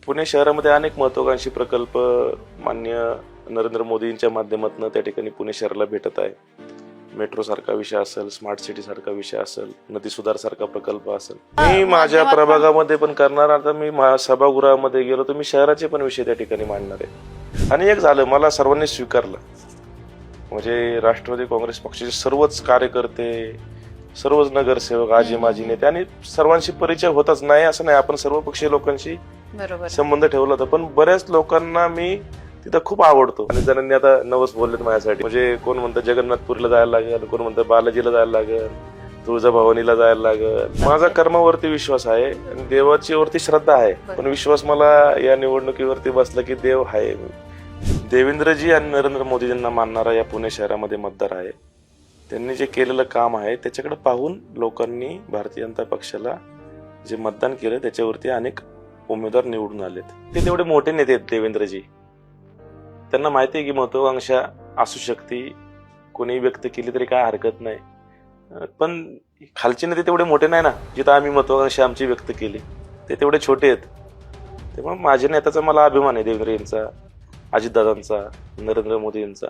पुणे शहरामध्ये अनेक महत्वाकांक्षी प्रकल्प माननीय नरेंद्र मोदींच्या माध्यमातून त्या ठिकाणी पुणे शहराला भेटत आहे. मेट्रो सारखा विषय असेल, स्मार्ट सिटी सारखा विषय असेल, नदी सुधार सारखा प्रकल्प असेल. मी माझ्या प्रभागामध्ये पण करणार. आता मी सभागृहामध्ये गेलो तर मी शहराचे पण विषय त्या ठिकाणी मांडणार आहे. आणि एक झालं, मला सर्वांनी स्वीकारलं. म्हणजे राष्ट्रवादी काँग्रेस पक्षाचे सर्वच कार्यकर्ते, सर्वच नगरसेवक, आजी माजी नेते आणि सर्वांशी परिचय होताच नाही असं नाही, आपण सर्व पक्षीय लोकांशी संबंध ठेवला होता. पण बऱ्याच लोकांना मी तिथं खूप आवडतो. आणि जणांनी आता नवस बोललेत माझ्यासाठी. म्हणजे कोण म्हणतं जगन्नाथपुरीला जायला लागेल, कोण म्हणतं बालाजीला जायला लागेल, तुळजाभवानीला जायला लागेल. माझा कर्मावरती विश्वास आहे आणि देवाची वरती श्रद्धा आहे. पण विश्वास मला या निवडणुकीवरती बसला की देव आहे. देवेंद्रजी आणि नरेंद्र मोदींना मानणारा या पुणे शहरामध्ये मतदार आहे. त्यांनी जे केलेलं काम आहे त्याच्याकडे पाहून लोकांनी भारतीय जनता पक्षाला जे मतदान केलं त्याच्यावरती अनेक उमेदवार निवडून आलेत. ते तेवढे मोठे नेते आहेत देवेंद्रजी. त्यांना माहिती आहे की महत्वाकांक्षा असू शकते, कोणी व्यक्त केली तरी काय हरकत नाही. पण खालचे नेते तेवढे मोठे नाही ना, जिथं आम्ही महत्वाकांक्षा आमची व्यक्त केली ते तेवढे छोटे आहेत. त्यामुळे माझ्या नेत्याचा मला अभिमान आहे, देवेंद्र यांचा, अजितदादांचा, नरेंद्र मोदी यांचा.